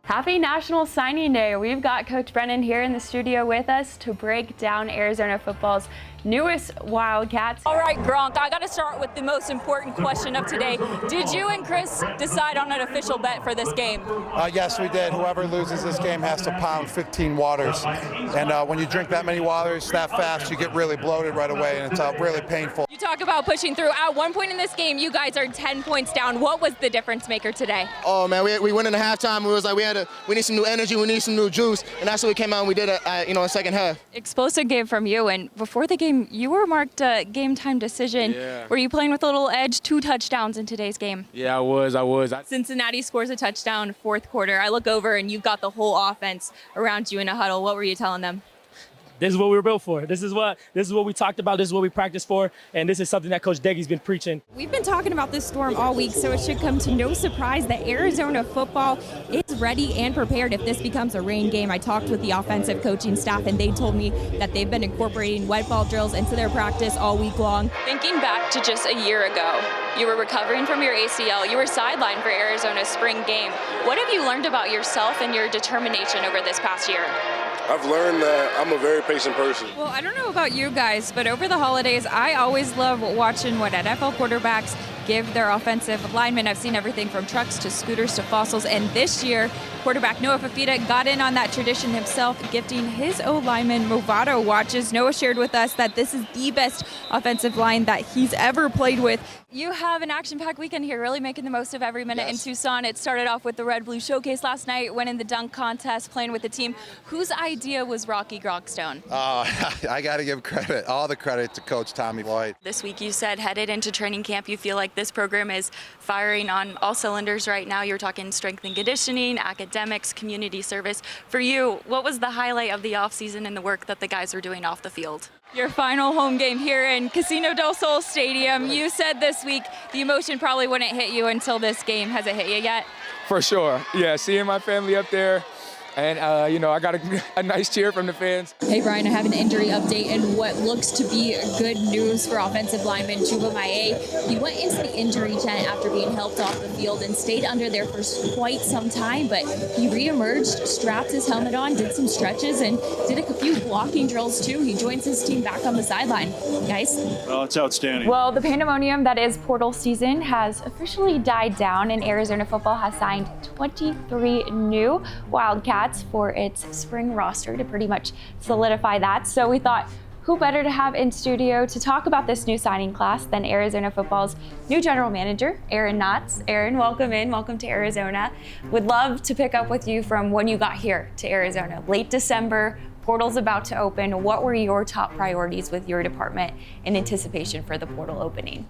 Happy National Signing Day. We've got Coach Brennan here in the studio with us to break down Arizona football's newest Wildcats. All right, Gronk, I got to start with the most important question of today. Did you and Chris decide on an official bet for this game? Yes, we did. Whoever loses this game has to pound 15 waters. And when you drink that many waters that fast, you get really bloated right away, and it's really painful. You talk about pushing through. At one point in this game, you guys are 10 points down. What was the difference maker today? Oh, man, we went into halftime. We was like, we need some new energy, we need some new juice, and that's what we came out and we did it, in second half. Explosive game from you, and before the game, you were marked a game time decision. Yeah. Were you playing with a little edge? 2 touchdowns in today's game. Yeah, I was. Cincinnati scores a touchdown fourth quarter. I look over and you've got the whole offense around you in a huddle. What were you telling them? This is what we were built for. This is what we talked about. This is what we practiced for. And this is something that Coach Deggy's been preaching. We've been talking about this storm all week, so it should come to no surprise that Arizona football is ready and prepared if this becomes a rain game. I talked with the offensive coaching staff, and they told me that they've been incorporating wet ball drills into their practice all week long. Thinking back to just a year ago, you were recovering from your ACL. You were sidelined for Arizona's spring game. What have you learned about yourself and your determination over this past year? I've learned that I'm a very patient person. Well, I don't know about you guys, but over the holidays, I always love watching what NFL quarterbacks give their offensive linemen. I've seen everything from trucks to scooters to fossils, and this year, quarterback Noah Fafita got in on that tradition himself, gifting his O-lineman Movado watches. Noah shared with us that this is the best offensive line that he's ever played with. You have an action-packed weekend here, really making the most of every minute in Tucson. It started off with the Red Blue Showcase last night, winning the dunk contest, playing with the team. Whose idea was Rocky Gronkstone? I got to give all the credit to Coach Tommy Lloyd. This week you said headed into training camp, you feel like this program is firing on all cylinders right now. You're talking strength and conditioning, academics, community service. For you, what was the highlight of the offseason and the work that the guys are doing off the field? Your final home game here in Casino del Sol Stadium. You said this week the emotion probably wouldn't hit you until this game. Has it hit you yet? For sure. Yeah, seeing my family up there. And, I got a nice cheer from the fans. Hey, Brian, I have an injury update and what looks to be good news for offensive lineman Chuba Maye. He went into the injury tent after being helped off the field and stayed under there for quite some time, but he reemerged, strapped his helmet on, did some stretches, and did a few blocking drills, too. He joins his team back on the sideline. Guys? Well, it's outstanding. Well, the pandemonium that is portal season has officially died down, and Arizona football has signed 23 new Wildcats for its spring roster to pretty much solidify that. So we thought, who better to have in studio to talk about this new signing class than Arizona football's new general manager, Aaron Knotts. Aaron, welcome in. Welcome to Arizona. Would love to pick up with you from when you got here to Arizona. Late December, portal's about to open. What were your top priorities with your department in anticipation for the portal opening?